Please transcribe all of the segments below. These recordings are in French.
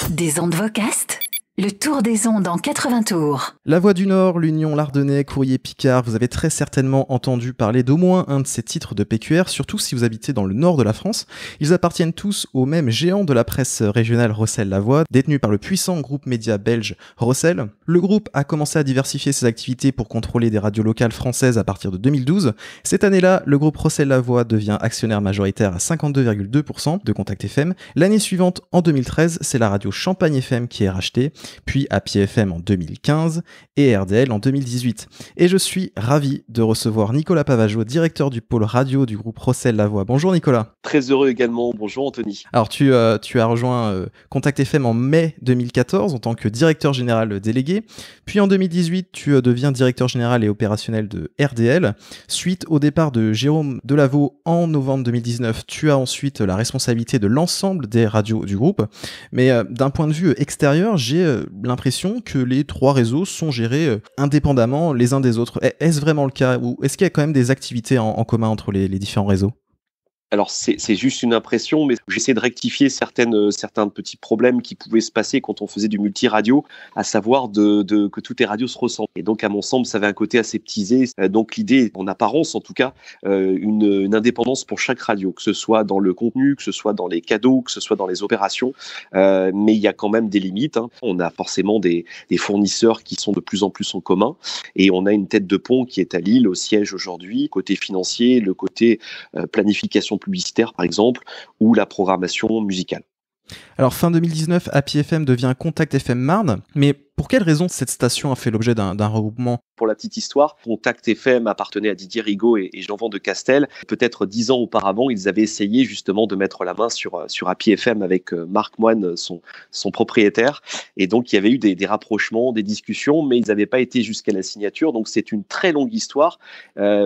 Des ondes Vocast, le tour des ondes en 80 tours. La Voix du Nord, l'Union Lardonnais, Courrier Picard, vous avez très certainement entendu parler d'au moins un de ces titres de PQR, surtout si vous habitez dans le nord de la France. Ils appartiennent tous au même géant de la presse régionale Rossel-La-Voix, détenu par le puissant groupe média belge Rossel. Le groupe a commencé à diversifier ses activités pour contrôler des radios locales françaises à partir de 2012. Cette année-là, le groupe Rossel-La-Voix devient actionnaire majoritaire à 52,2% de Contact FM. L'année suivante, en 2013, c'est la radio Champagne FM qui est rachetée, puis Happy FM en 2015 et RDL en 2018. Et je suis ravi de recevoir Nicolas Pavageau, directeur du pôle radio du groupe Rossel-La-Voix. Bonjour Nicolas. Très heureux également. Bonjour Anthony. Alors tu as rejoint Contact FM en mai 2014 en tant que directeur général délégué. Puis en 2018, tu deviens directeur général et opérationnel de RDL. Suite au départ de Jérôme Delaveau en novembre 2019, tu as ensuite la responsabilité de l'ensemble des radios du groupe. Mais d'un point de vue extérieur, j'ai l'impression que les trois réseaux sont gérés indépendamment les uns des autres. Est-ce vraiment le cas ou est-ce qu'il y a quand même des activités en commun entre les différents réseaux ? Alors c'est juste une impression, mais j'essaie de rectifier certains petits problèmes qui pouvaient se passer quand on faisait du multiradio, à savoir que toutes les radios se ressemblent. Et donc à mon sens, ça avait un côté aseptisé. Donc l'idée, en apparence en tout cas, une indépendance pour chaque radio, que ce soit dans le contenu, que ce soit dans les cadeaux, que ce soit dans les opérations. Mais il y a quand même des limites. Hein. On a forcément des fournisseurs qui sont de plus en plus en commun, et on a une tête de pont qui est à Lille, au siège aujourd'hui, côté financier, le côté planification publicitaire par exemple, ou la programmation musicale. Alors fin 2019, Happy FM devient Contact FM Marne, mais pour quelle raison cette station a fait l'objet d'un regroupement ? Pour la petite histoire, Contact FM appartenait à Didier Rigaud et Jean-Van de Castel. Peut-être 10 ans auparavant, ils avaient essayé justement de mettre la main sur Happy FM avec Marc Moine, son propriétaire. Et donc, il y avait eu des rapprochements, des discussions, mais ils n'avaient pas été jusqu'à la signature. Donc, c'est une très longue histoire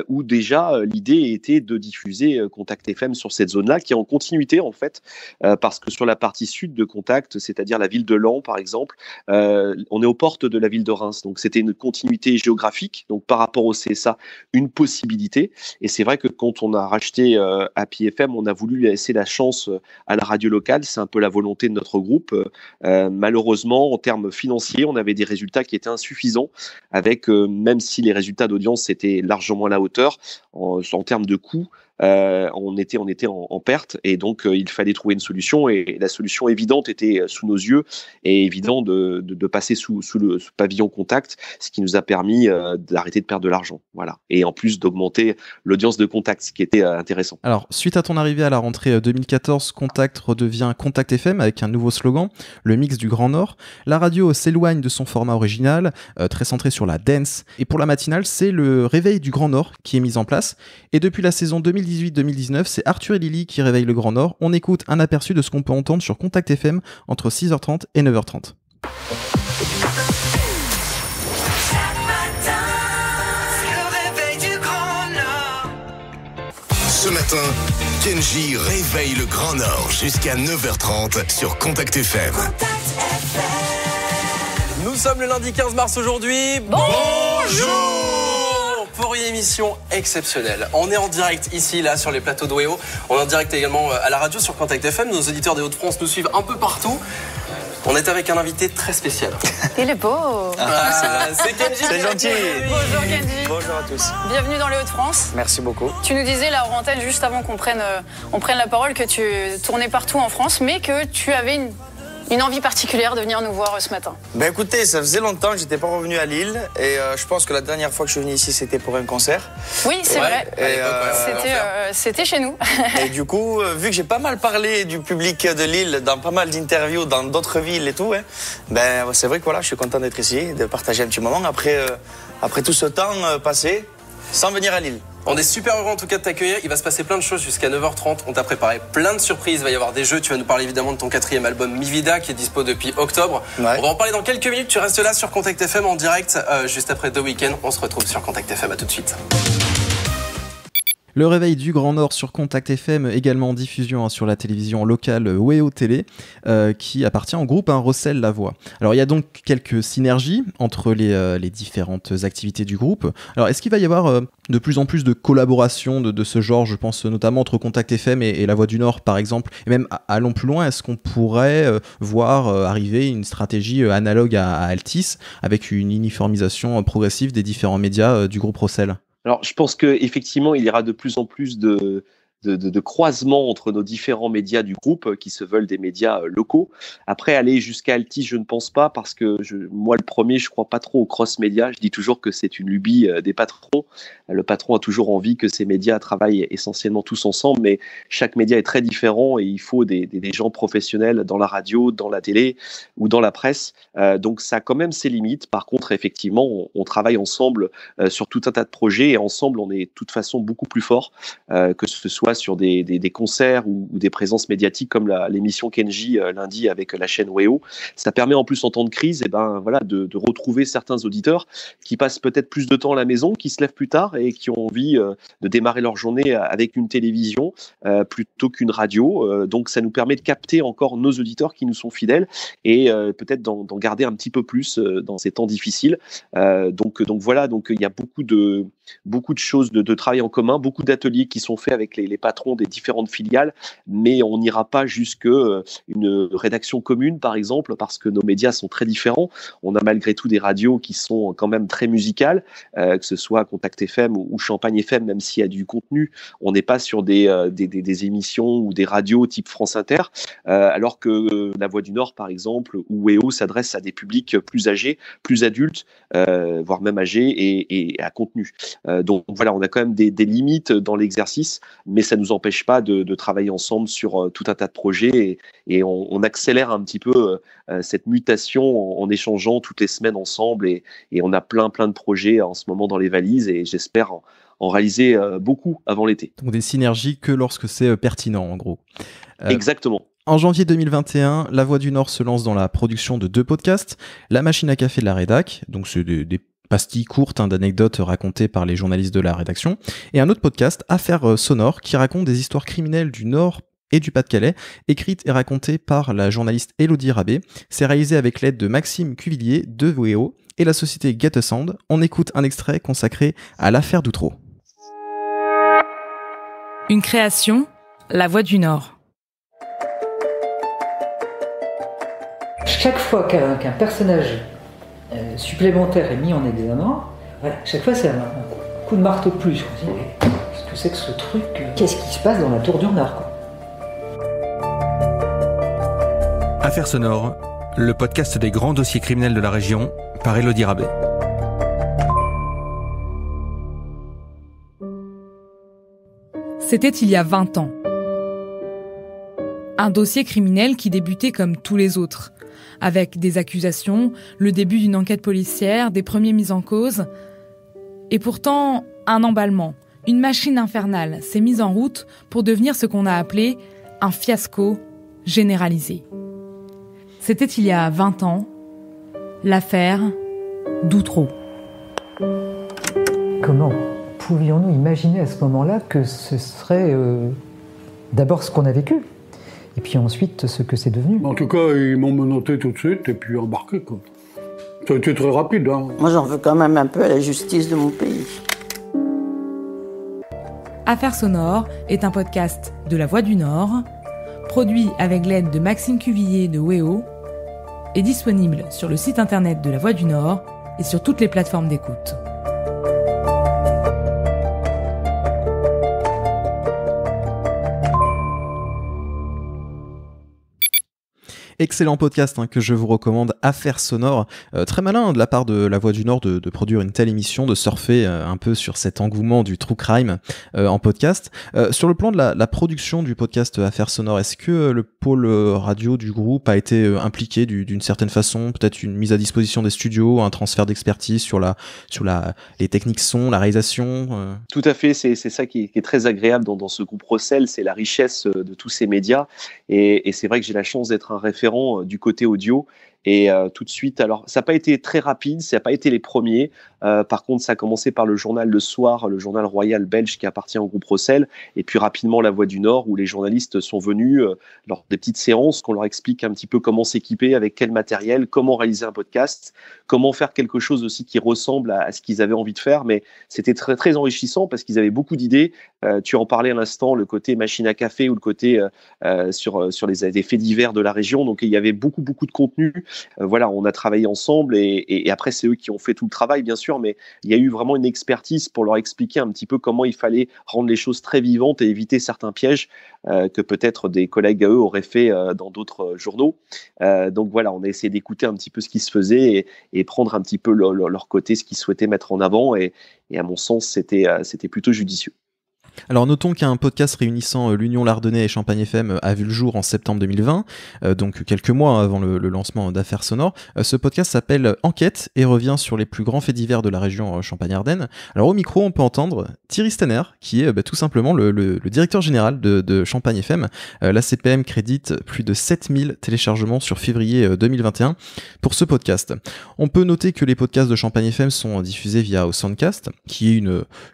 où déjà l'idée était de diffuser Contact FM sur cette zone-là, qui est en continuité en fait, parce que sur la partie sud de Contact, c'est-à-dire la ville de Laon par exemple, on est aux portes de la ville de Reims, donc c'était une continuité géographique, donc par rapport au CSA, une possibilité. Et c'est vrai que quand on a racheté Happy FM, on a voulu laisser la chance à la radio locale, c'est un peu la volonté de notre groupe. Malheureusement, en termes financiers, on avait des résultats qui étaient insuffisants, avec même si les résultats d'audience étaient largement à la hauteur, en termes de coûts, on était en perte, et donc il fallait trouver une solution, et la solution évidente était sous nos yeux, et évident de passer sous le pavillon Contact, ce qui nous a permis d'arrêter de perdre de l'argent, voilà, et en plus d'augmenter l'audience de Contact, ce qui était intéressant. Alors suite à ton arrivée à la rentrée 2014, Contact redevient Contact FM avec un nouveau slogan, le mix du Grand Nord. La radio s'éloigne de son format original, très centré sur la dance, et pour la matinale, c'est le réveil du Grand Nord qui est mis en place, et depuis la saison 2018-2019, c'est Arthur et Lily qui réveillent le Grand Nord. On écoute un aperçu de ce qu'on peut entendre sur Contact FM entre 6h30 et 9h30. Ce matin, Kenji réveille le Grand Nord jusqu'à 9h30 sur Contact FM. Nous sommes le lundi 15 mars aujourd'hui. Bonjour pour une émission exceptionnelle. On est en direct ici, là, sur les plateaux d'Oeo. On est en direct également à la radio sur Contact FM. Nos auditeurs des Hauts-de-France nous suivent un peu partout. On est avec un invité très spécial. Il est beau. C'est Kenji. C'est gentil. Bonjour Kenji. Bonjour à tous. Bienvenue dans les Hauts-de-France. Merci beaucoup. Tu nous disais là hors antenne, juste avant qu'on prenne la parole, que tu tournais partout en France, mais que tu avais une envie particulière de venir nous voir ce matin. Ben écoutez, ça faisait longtemps que j'étais pas revenu à Lille, et je pense que la dernière fois que je suis venu ici, c'était pour un concert. Oui, c'est vrai. Et C'était chez nous. Et du coup, vu que j'ai pas mal parlé du public de Lille dans pas mal d'interviews dans d'autres villes et tout, ben c'est vrai que voilà, je suis content d'être ici, de partager un petit moment après tout ce temps passé sans venir à Lille. On est super heureux en tout cas de t'accueillir. Il va se passer plein de choses jusqu'à 9h30. On t'a préparé plein de surprises. Il va y avoir des jeux. Tu vas nous parler évidemment de ton 4e album Mi Vida qui est dispo depuis octobre. Ouais. On va en parler dans quelques minutes. Tu restes là sur Contact FM en direct juste après The Weeknd. On se retrouve sur Contact FM. À tout de suite. Le réveil du Grand Nord sur Contact FM, également en diffusion sur la télévision locale WEO Télé, qui appartient au groupe Rossel-La Voix. Alors il y a donc quelques synergies entre les différentes activités du groupe. Alors est-ce qu'il va y avoir de plus en plus de collaborations de ce genre, je pense notamment entre Contact FM et La Voix du Nord par exemple, et même allons plus loin, est-ce qu'on pourrait voir arriver une stratégie analogue à Altice avec une uniformisation progressive des différents médias du groupe Rossel ? Alors, je pense qu'effectivement, il y aura de plus en plus de croisements entre nos différents médias du groupe qui se veulent des médias locaux. Après, aller jusqu'à Altice, je ne pense pas parce que moi, le premier, je ne crois pas trop aux cross-médias. Je dis toujours que c'est une lubie des patrons. Le patron a toujours envie que ces médias travaillent essentiellement tous ensemble, mais chaque média est très différent et il faut des gens professionnels dans la radio, dans la télé ou dans la presse. Donc, ça a quand même ses limites. Par contre, effectivement, on travaille ensemble sur tout un tas de projets et ensemble, on est de toute façon beaucoup plus fort que ce soit sur des concerts ou des présences médiatiques comme l'émission Kenji lundi avec la chaîne WEO. Ça permet en plus en temps de crise de retrouver certains auditeurs qui passent peut-être plus de temps à la maison, qui se lèvent plus tard et qui ont envie de démarrer leur journée avec une télévision plutôt qu'une radio. Donc ça nous permet de capter encore nos auditeurs qui nous sont fidèles et peut-être d'en garder un petit peu plus dans ces temps difficiles. Donc il y a beaucoup de choses de travail en commun, beaucoup d'ateliers qui sont faits avec les patrons des différentes filiales, mais on n'ira pas jusque une rédaction commune, par exemple, parce que nos médias sont très différents. On a malgré tout des radios qui sont quand même très musicales, que ce soit Contact FM ou Champagne FM, même s'il y a du contenu. On n'est pas sur des émissions ou des radios type France Inter, alors que La Voix du Nord, par exemple, ou WEO s'adresse à des publics plus âgés, plus adultes, voire même âgés et à contenu. Donc voilà, on a quand même des limites dans l'exercice, mais ça ne nous empêche pas de travailler ensemble sur tout un tas de projets et on accélère un petit peu cette mutation en échangeant toutes les semaines ensemble et on a plein de projets en ce moment dans les valises et j'espère en réaliser beaucoup avant l'été. Donc des synergies que lorsque c'est pertinent en gros. Exactement. En janvier 2021, La Voix du Nord se lance dans la production de 2 podcasts, La Machine à café de la rédac, donc c'est des pastilles courtes d'anecdotes racontées par les journalistes de la rédaction, et un autre podcast, Affaires sonores, qui raconte des histoires criminelles du Nord et du Pas-de-Calais, écrites et racontées par la journaliste Élodie Rabé. C'est réalisé avec l'aide de Maxime Cuvillier de WEO et la société Get a Sound. On écoute un extrait consacré à l'affaire d'Outreau. Une création, La Voix du Nord. Chaque fois qu'un personnage supplémentaire est mis en examen, chaque fois c'est un coup de marteau de plus. Je me dis, qu'est-ce que c'est que ce truc ? Qu'est-ce qui se passe dans la Tour du Nord, quoi ? Affaires sonores, le podcast des grands dossiers criminels de la région, par Élodie Rabé. C'était il y a 20 ans. Un dossier criminel qui débutait comme tous les autres, avec des accusations, le début d'une enquête policière, des premiers mises en cause. Et pourtant, un emballement, une machine infernale s'est mise en route pour devenir ce qu'on a appelé un fiasco généralisé. C'était il y a 20 ans, l'affaire d'Outreau. Comment pouvions-nous imaginer à ce moment-là que ce serait d'abord ce qu'on a vécu ? Et puis ensuite, ce que c'est devenu. En tout cas, ils m'ont menotté tout de suite et puis embarqué, quoi. Ça a été très rapide, hein. Moi, j'en veux quand même un peu à la justice de mon pays. Affaires sonores est un podcast de La Voix du Nord, produit avec l'aide de Maxime Cuvillier de WEO, et disponible sur le site internet de La Voix du Nord et sur toutes les plateformes d'écoute. Excellent podcast que je vous recommande, Affaires sonores. Très malin de la part de La Voix du Nord de produire une telle émission, de surfer un peu sur cet engouement du true crime en podcast. Sur le plan de la production du podcast Affaires sonores, est-ce que le pôle radio du groupe a été impliqué d'une certaine façon, peut-être une mise à disposition des studios, un transfert d'expertise sur les techniques son, la réalisation Tout à fait, c'est ça qui est très agréable dans ce groupe Rossel, c'est la richesse de tous ces médias et c'est vrai que j'ai la chance d'être un référent du côté audio Et tout de suite, alors ça n'a pas été très rapide, ça n'a pas été les premiers. Par contre, ça a commencé par le journal Le Soir, le journal royal belge qui appartient au groupe Rossel, et puis rapidement La Voix du Nord, où les journalistes sont venus lors des petites séances, qu'on leur explique un petit peu comment s'équiper, avec quel matériel, comment réaliser un podcast, comment faire quelque chose aussi qui ressemble à ce qu'ils avaient envie de faire. Mais c'était très, très enrichissant parce qu'ils avaient beaucoup d'idées. Tu en parlais à l'instant, le côté machine à café ou le côté sur des faits divers de la région. Donc il y avait beaucoup de contenu. Voilà, on a travaillé ensemble et après c'est eux qui ont fait tout le travail, bien sûr, mais il y a eu vraiment une expertise pour leur expliquer un petit peu comment il fallait rendre les choses très vivantes et éviter certains pièges que peut-être des collègues à eux auraient fait dans d'autres journaux. Donc voilà, on a essayé d'écouter un petit peu ce qui se faisait et prendre un petit peu leur côté, ce qu'ils souhaitaient mettre en avant, et à mon sens c'était plutôt judicieux. Alors notons qu'un podcast réunissant l'Union Lardonnais et Champagne FM a vu le jour en septembre 2020, donc quelques mois avant le lancement d'Affaires Sonores. Ce podcast s'appelle Enquête et revient sur les plus grands faits divers de la région Champagne-Ardenne. Alors au micro, on peut entendre Thierry Stanner, qui est tout simplement le directeur général de Champagne FM. La CPM crédite plus de 7000 téléchargements sur février 2021 pour ce podcast. On peut noter que les podcasts de Champagne FM sont diffusés via Soundcast, qui est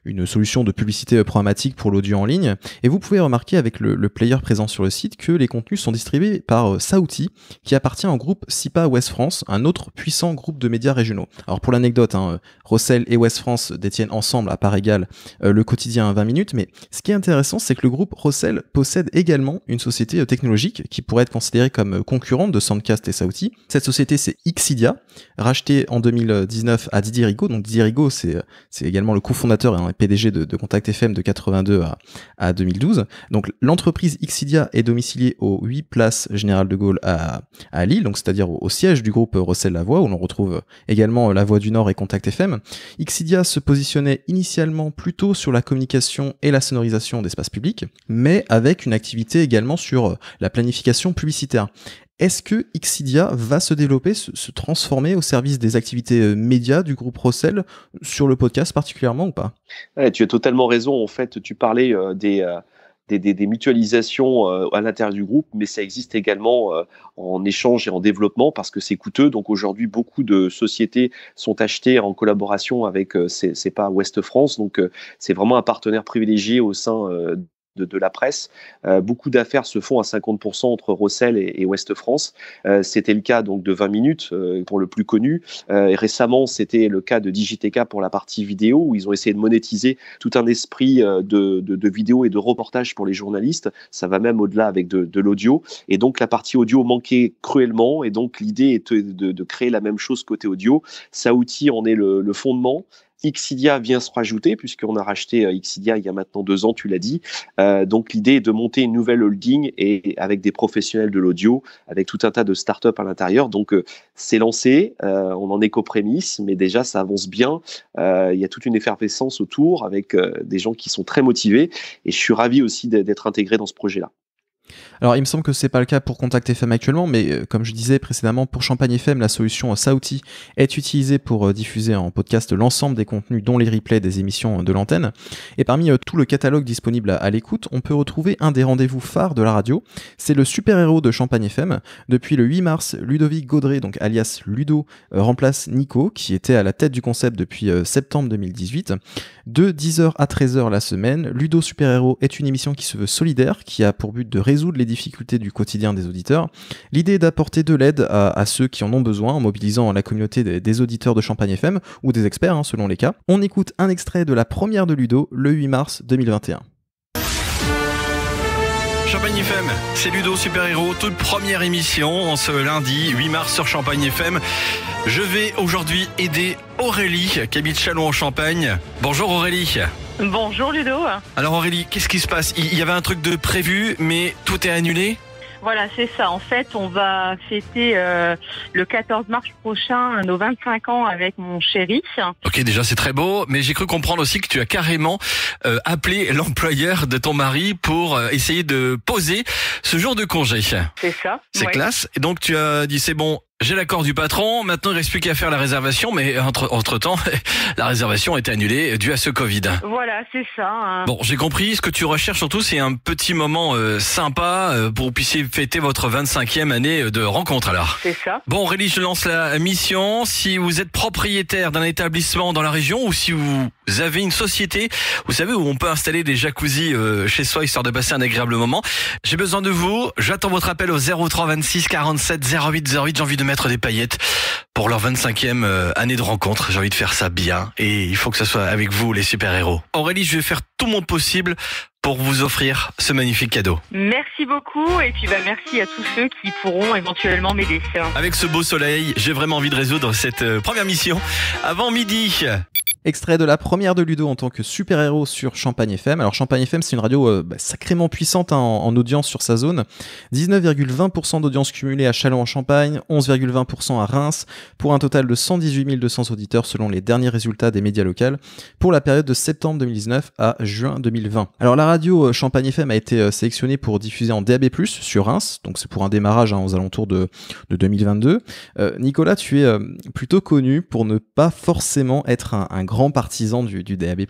une solution de publicité programmatique pour l'audio en ligne, et vous pouvez remarquer avec le player présent sur le site que les contenus sont distribués par Saouti, qui appartient au groupe SIPA Ouest France, un autre puissant groupe de médias régionaux. Alors pour l'anecdote, Rossel et Ouest France détiennent ensemble à part égale le quotidien 20 minutes, mais ce qui est intéressant, c'est que le groupe Rossel possède également une société technologique qui pourrait être considérée comme concurrente de Soundcast et Saouti. Cette société, c'est Xidia, rachetée en 2019 à Didier Rigaud. Donc Didier Rigaud, c'est également le cofondateur et PDG de Contact FM de 82 à 2012. Donc l'entreprise Xidia est domiciliée au 8 Place Général de Gaulle à Lille, donc c'est-à-dire au siège du groupe Rossel La Voix, où l'on retrouve également La Voix du Nord et Contact FM. Xidia se positionnait initialement plutôt sur la communication et la sonorisation d'espaces publics, mais avec une activité également sur la planification publicitaire. Est-ce que Xidia va se développer, se transformer au service des activités médias du groupe Rossel, sur le podcast particulièrement ou pas ? Ouais, tu as totalement raison. En fait, tu parlais des mutualisations à l'intérieur du groupe, mais ça existe également en échange et en développement parce que c'est coûteux. Donc aujourd'hui, beaucoup de sociétés sont achetées en collaboration avec SIPA Ouest France. Donc c'est vraiment un partenaire privilégié au sein de la presse. Beaucoup d'affaires se font à 50% entre Rossel et Ouest France. C'était le cas donc de 20 minutes pour le plus connu. Et récemment, c'était le cas de Digiteka pour la partie vidéo, où ils ont essayé de monétiser tout un esprit de vidéo et de reportage pour les journalistes. Ça va même au-delà avec de l'audio. Et donc, la partie audio manquait cruellement. Et donc, l'idée est de créer la même chose côté audio. Saouti en est le fondement. Xidia vient se rajouter puisqu'on a racheté Xidia il y a maintenant 2 ans, tu l'as dit. Donc l'idée est de monter une nouvelle holding et avec des professionnels de l'audio, avec tout un tas de startups à l'intérieur. Donc c'est lancé, on en est qu'aux prémices, mais déjà ça avance bien. Il y a toute une effervescence autour avec des gens qui sont très motivés et je suis ravi aussi d'être intégré dans ce projet-là. Alors il me semble que c'est pas le cas pour Contact FM actuellement, mais comme je disais précédemment, pour Champagne FM, la solution Saouti est utilisée pour diffuser en podcast l'ensemble des contenus, dont les replays des émissions de l'antenne. Et parmi tout le catalogue disponible à l'écoute, on peut retrouver un des rendez-vous phares de la radio, c'est le super-héros de Champagne FM. Depuis le 8 mars, Ludovic Gaudret, donc alias Ludo, remplace Nico, qui était à la tête du concept depuis septembre 2018. De 10h à 13h la semaine, Ludo Super-héros est une émission qui se veut solidaire, qui a pour but de résoudre les difficultés du quotidien des auditeurs. L'idée est d'apporter de l'aide à ceux qui en ont besoin en mobilisant la communauté des auditeurs de Champagne FM ou des experts selon les cas. On écoute un extrait de la première de Ludo le 8 mars 2021. Champagne FM, c'est Ludo Super-héros, toute première émission en ce lundi 8 mars sur Champagne FM. Je vais aujourd'hui aider Aurélie qui habite Châlons en Champagne. Bonjour Aurélie. Bonjour Ludo. Alors Aurélie, qu'est-ce qui se passe ? Il y avait un truc de prévu, mais tout est annulé ? Voilà, c'est ça. En fait, on va fêter le 14 mars prochain nos 25 ans avec mon chéri. Ok, déjà c'est très beau, mais j'ai cru comprendre aussi que tu as carrément appelé l'employeur de ton mari pour essayer de poser ce jour de congé. C'est ça. C'est classe. Et donc tu as dit c'est bon, J'ai l'accord du patron, maintenant il reste plus qu'à faire la réservation, mais entre-temps, la réservation a été annulée due à ce Covid. Voilà, c'est ça. Hein. Bon, j'ai compris, ce que tu recherches surtout, c'est un petit moment sympa pour que vous puissiez fêter votre 25e année de rencontre alors. C'est ça. Bon Aurélie, je lance la mission. Si vous êtes propriétaire d'un établissement dans la région ou si vous avez une société, vous savez, où on peut installer des jacuzzis chez soi histoire de passer un agréable moment, j'ai besoin de vous. J'attends votre appel au 03 26 47 08 08. J'ai envie de mettre des paillettes pour leur 25e année de rencontre. J'ai envie de faire ça bien et il faut que ça soit avec vous les super-héros. Aurélie, je vais faire tout mon possible pour vous offrir ce magnifique cadeau. Merci beaucoup et puis merci à tous ceux qui pourront éventuellement m'aider. Avec ce beau soleil, j'ai vraiment envie de résoudre cette première mission avant midi. Extrait de la première de Ludo en tant que super-héros sur Champagne FM. Alors Champagne FM, c'est une radio sacrément puissante en audience sur sa zone. 19,20% d'audience cumulée à Châlons-en-Champagne, 11,20% à Reims, pour un total de 118 200 auditeurs selon les derniers résultats des médias locaux pour la période de septembre 2019 à juin 2020. Alors la radio Champagne FM a été sélectionnée pour diffuser en DAB+, sur Reims, donc c'est pour un démarrage aux alentours de 2022. Nicolas, tu es plutôt connu pour ne pas forcément être un grand partisan du DAB+.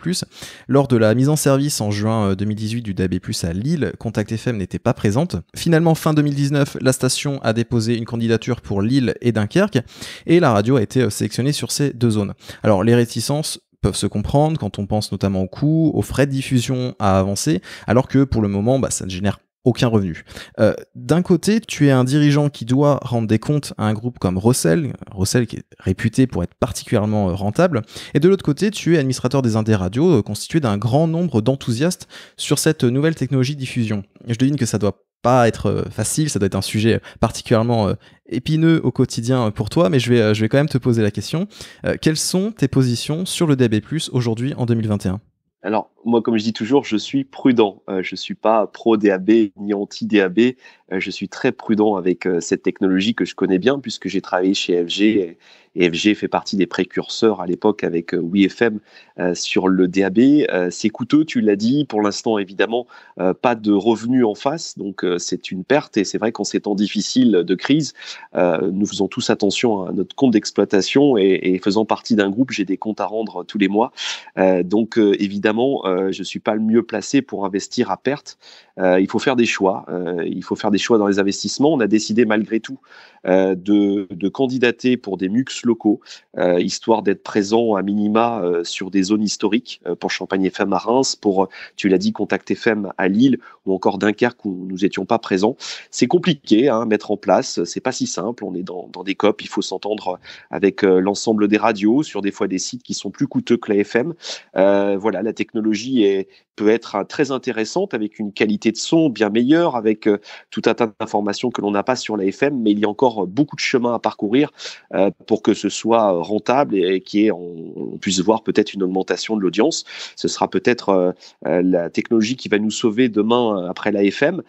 Lors de la mise en service en juin 2018 du DAB+, à Lille, Contact FM n'était pas présente. Finalement, fin 2019, la station a déposé une candidature pour Lille et Dunkerque, et la radio a été sélectionnée sur ces deux zones. Alors, les réticences peuvent se comprendre quand on pense notamment aux coûts, aux frais de diffusion à avancer, alors que pour le moment, ça ne génère aucun revenu. D'un côté, tu es un dirigeant qui doit rendre des comptes à un groupe comme Rossel qui est réputé pour être particulièrement rentable, et de l'autre côté, tu es administrateur des Indés Radio, constitué d'un grand nombre d'enthousiastes sur cette nouvelle technologie de diffusion. Je devine que ça doit pas être facile, ça doit être un sujet particulièrement épineux au quotidien pour toi, mais je vais quand même te poser la question. Quelles sont tes positions sur le DAB+, aujourd'hui en 2021 ? Alors, moi, comme je dis toujours, je suis prudent. Je suis pas pro-DAB ni anti-DAB. Je suis très prudent avec cette technologie que je connais bien puisque j'ai travaillé chez FG et FG fait partie des précurseurs à l'époque avec WeFM sur le DAB. C'est coûteux, tu l'as dit. Pour l'instant, évidemment, pas de revenus en face. Donc, c'est une perte. Et c'est vrai qu'en ces temps difficiles de crise, nous faisons tous attention à notre compte d'exploitation et faisant partie d'un groupe, j'ai des comptes à rendre tous les mois. Donc, évidemment, je suis pas le mieux placé pour investir à perte. Il faut faire des choix. Il faut faire des choix dans les investissements. On a décidé malgré tout de candidater pour des MUX locaux, histoire d'être présent à minima sur des zones historiques pour Champagne FM à Reims, pour, tu l'as dit, Contact FM à Lille ou encore Dunkerque où nous étions pas présents. C'est compliqué à mettre en place. C'est pas si simple. On est dans des COP. Il faut s'entendre avec l'ensemble des radios sur des fois des sites qui sont plus coûteux que la FM. Voilà, la technologie peut être très intéressante avec une qualité de son bien meilleure, avec tout un tas d'informations que l'on n'a pas sur la FM, mais il y a encore beaucoup de chemin à parcourir pour que ce soit rentable et qu'on puisse voir peut-être une augmentation de l'audience. Ce sera peut-être la technologie qui va nous sauver demain après la FM.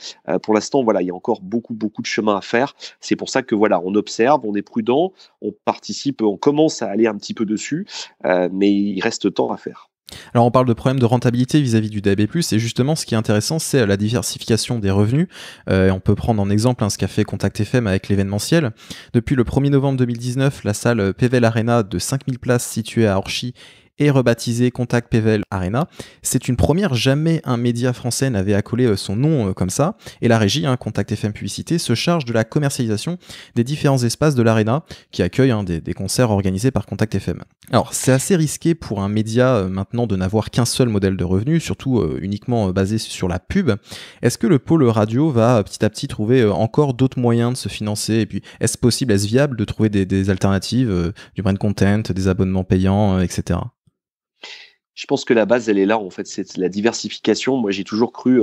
Pour l'instant, voilà, il y a encore beaucoup de chemin à faire. C'est pour ça que voilà, on observe, on est prudent, on participe, on commence à aller un petit peu dessus, mais il reste temps à faire. Alors on parle de problème de rentabilité vis-à-vis du DAB+, et justement ce qui est intéressant c'est la diversification des revenus. On peut prendre en exemple ce qu'a fait Contact FM avec l'événementiel. Depuis le 1er novembre 2019, la salle PVL Arena de 5000 places située à Orchy est rebaptisé Contact PVL Arena. C'est une première, jamais un média français n'avait accolé son nom comme ça, et la régie, Contact FM Publicité, se charge de la commercialisation des différents espaces de l'Arena qui accueillent des concerts organisés par Contact FM. Alors c'est assez risqué pour un média maintenant de n'avoir qu'un seul modèle de revenu, surtout uniquement basé sur la pub. Est-ce que le pôle radio va petit à petit trouver encore d'autres moyens de se financer, et puis est-ce possible, est-ce viable de trouver des alternatives, du brand content, des abonnements payants, etc. Je pense que la base, elle est là, en fait, c'est la diversification. Moi, j'ai toujours cru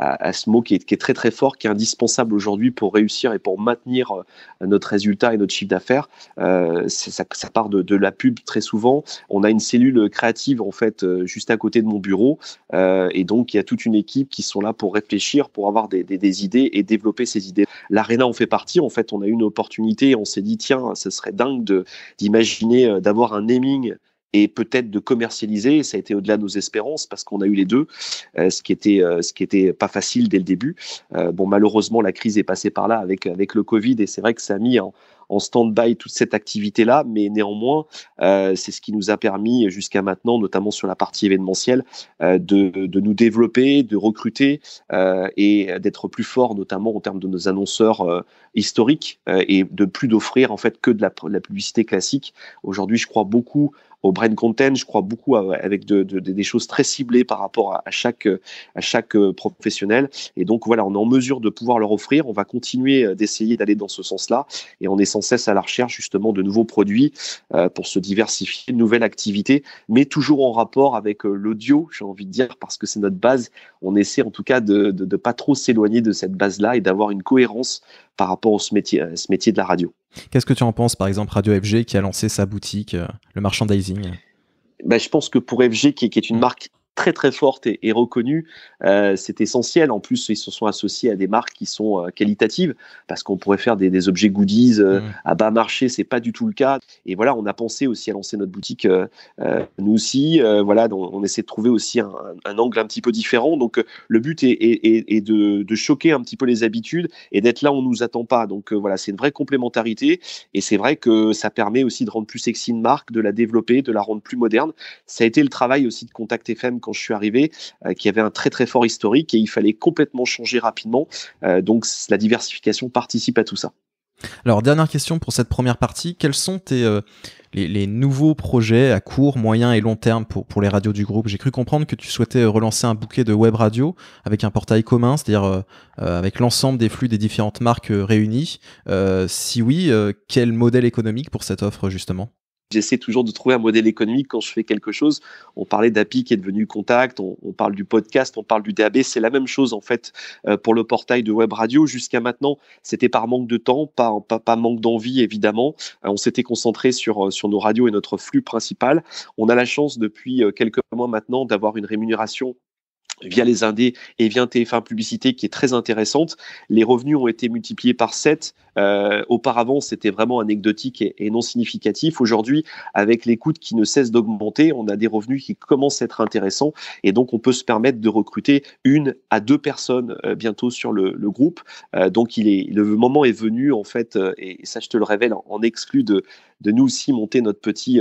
à ce mot qui est très très fort, qui est indispensable aujourd'hui pour réussir et pour maintenir notre résultat et notre chiffre d'affaires. Ça part de la pub très souvent. On a une cellule créative, en fait, juste à côté de mon bureau. Et donc, il y a toute une équipe qui sont là pour réfléchir, pour avoir des idées et développer ces idées. L'Arena en fait partie. En fait, on a eu une opportunité et on s'est dit, tiens, ce serait dingue d'imaginer d'avoir un naming et peut-être de commercialiser. Et ça a été au-delà de nos espérances parce qu'on a eu les deux, ce qui était pas facile dès le début. Bon, malheureusement, la crise est passée par là avec le Covid et c'est vrai que ça a mis en en stand-by toute cette activité-là, mais néanmoins, c'est ce qui nous a permis jusqu'à maintenant, notamment sur la partie événementielle, de nous développer, de recruter et d'être plus fort, notamment en termes de nos annonceurs historiques et de plus d'offrir en fait que de la publicité classique. Aujourd'hui, je crois beaucoup au brand content, je crois beaucoup avec des choses très ciblées par rapport à chaque professionnel. Et donc voilà, on est en mesure de pouvoir leur offrir. On va continuer d'essayer d'aller dans ce sens-là, et on est sans cesse à la recherche justement de nouveaux produits pour se diversifier, de nouvelles activités, mais toujours en rapport avec l'audio, j'ai envie de dire, parce que c'est notre base. On essaie en tout cas de pas trop s'éloigner de cette base-là et d'avoir une cohérence par rapport à ce métier de la radio. Qu'est-ce que tu en penses, par exemple, Radio FG qui a lancé sa boutique, le merchandising? Je pense que pour FG, qui est une marque très très forte et reconnue, c'est essentiel. En plus, ils se sont associés à des marques qui sont qualitatives, parce qu'on pourrait faire des objets goodies à bas marché, c'est pas du tout le cas. Et voilà, on a pensé aussi à lancer notre boutique, nous aussi. Voilà, donc on essaie de trouver aussi un angle un petit peu différent. Donc le but est de choquer un petit peu les habitudes et d'être là où on nous attend pas. Donc voilà, c'est une vraie complémentarité, et c'est vrai que ça permet aussi de rendre plus sexy une marque, de la développer, de la rendre plus moderne. Ça a été le travail aussi de Contact FM quand je suis arrivé, qui avait un très très fort historique, et il fallait complètement changer rapidement. Donc la diversification participe à tout ça. Alors, dernière question pour cette première partie. Quels sont les nouveaux projets à court, moyen et long terme pour les radios du groupe? J'ai cru comprendre que tu souhaitais relancer un bouquet de web radio avec un portail commun, c'est-à-dire avec l'ensemble des flux des différentes marques réunies. Si oui, quel modèle économique pour cette offre justement? J'essaie toujours de trouver un modèle économique quand je fais quelque chose. On parlait d'API qui est devenu Contact, on parle du podcast, on parle du DAB. C'est la même chose en fait pour le portail de web radio. Jusqu'à maintenant, c'était par manque de temps, pas manque d'envie évidemment. On s'était concentré sur nos radios et notre flux principal. On a la chance depuis quelques mois maintenant d'avoir une rémunération via les indés et via TF1 Publicité qui est très intéressante. Les revenus ont été multipliés par 7. Auparavant, c'était vraiment anecdotique et non significatif. Aujourd'hui, avec l'écoute qui ne cesse d'augmenter, on a des revenus qui commencent à être intéressants, et donc on peut se permettre de recruter 1 à 2 personnes bientôt sur le groupe. Donc le moment est venu en fait, et ça je te le révèle en exclu, de nous aussi monter notre petit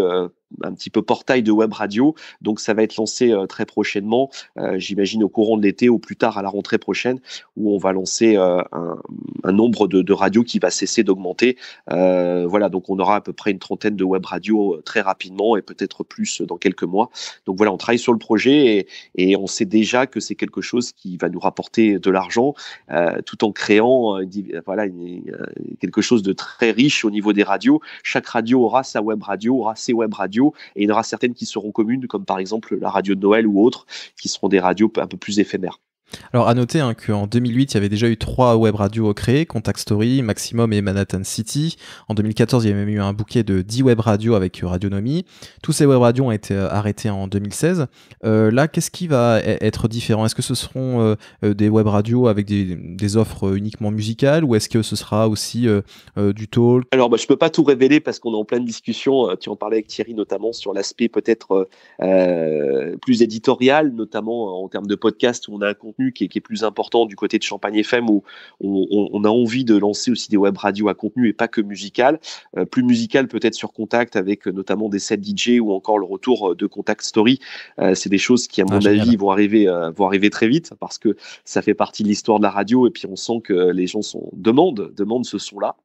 un petit peu portail de web radio. Donc ça va être lancé très prochainement, j'imagine au courant de l'été ou plus tard à la rentrée prochaine, où on va lancer un nombre de radios qui va cesser d'augmenter. Voilà, donc on aura à peu près une 30aine de web radios très rapidement, et peut-être plus dans quelques mois. Donc voilà, on travaille sur le projet, et on sait déjà que c'est quelque chose qui va nous rapporter de l'argent, tout en créant quelque chose de très riche au niveau des radios. Chaque radio aura sa web radio, aura ses web radios, et il y en aura certaines qui seront communes, comme par exemple la radio de Noël ou autres, qui seront des radios un peu plus éphémères. Alors à noter qu'en 2008, il y avait déjà eu 3 web radios créées, Contact Story, Maximum et Manhattan City. En 2014, il y a même eu un bouquet de 10 web radios avec Radionomie. Tous ces web radios ont été arrêtés en 2016. Là, qu'est-ce qui va être différent? Est-ce que ce seront des web radios avec des offres uniquement musicales, ou est-ce que ce sera aussi du talk? Alors je peux pas tout révéler parce qu'on est en pleine discussion. Tu en parlais avec Thierry notamment sur l'aspect peut-être plus éditorial, notamment en termes de podcast, où on a un contenu qui est plus important du côté de Champagne FM, où on a envie de lancer aussi des web radios à contenu et pas que musical. Plus musical peut-être sur Contact, avec notamment des sets DJ ou encore le retour de Contact Story. C'est des choses qui, à mon avis, vont arriver très vite, parce que ça fait partie de l'histoire de la radio, et puis on sent que les gens demandent ce son-là.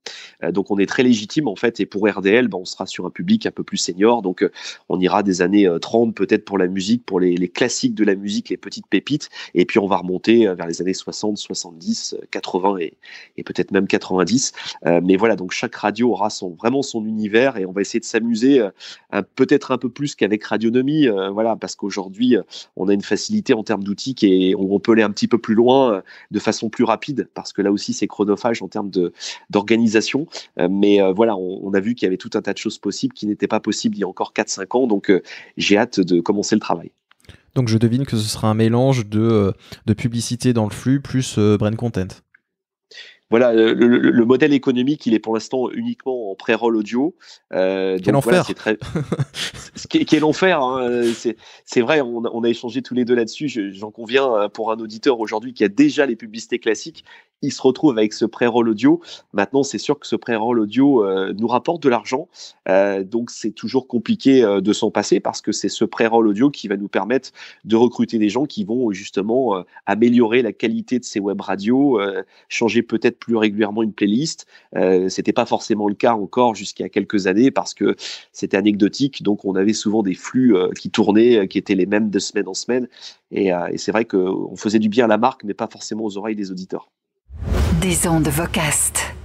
Donc on est très légitime en fait, et pour RDL, on sera sur un public un peu plus senior, donc on ira des années 30 peut-être pour la musique, pour les classiques de la musique, les petites pépites, et puis on va remonter vers les années 60, 70, 80 et peut-être même 90. Mais voilà, donc chaque radio aura vraiment son univers, et on va essayer de s'amuser peut-être un peu plus qu'avec Radionomie, voilà, parce qu'aujourd'hui, on a une facilité en termes d'outils on peut aller un petit peu plus loin de façon plus rapide, parce que là aussi, c'est chronophage en termes d'organisation. Mais voilà, on a vu qu'il y avait tout un tas de choses possibles qui n'étaient pas possibles il y a encore 4-5 ans, donc j'ai hâte de commencer le travail. Donc je devine que ce sera un mélange de publicité dans le flux plus brand content. Voilà, le modèle économique, il est pour l'instant uniquement en pré-roll audio. Quel enfer. Voilà, quel enfer, hein. C'est vrai, on a échangé tous les deux là-dessus. J'en conviens, pour un auditeur aujourd'hui qui a déjà les publicités classiques, il se retrouve avec ce pré-roll audio. Maintenant, c'est sûr que ce pré-roll audio nous rapporte de l'argent, donc c'est toujours compliqué de s'en passer parce que c'est ce pré-roll audio qui va nous permettre de recruter des gens qui vont justement améliorer la qualité de ces web radios, changer peut-être plus régulièrement une playlist. C'était pas forcément le cas encore jusqu'à quelques années parce que c'était anecdotique, donc on avait souvent des flux qui tournaient, qui étaient les mêmes de semaine en semaine, et c'est vrai qu'on faisait du bien à la marque, mais pas forcément aux oreilles des auditeurs. Des ondes Vocast.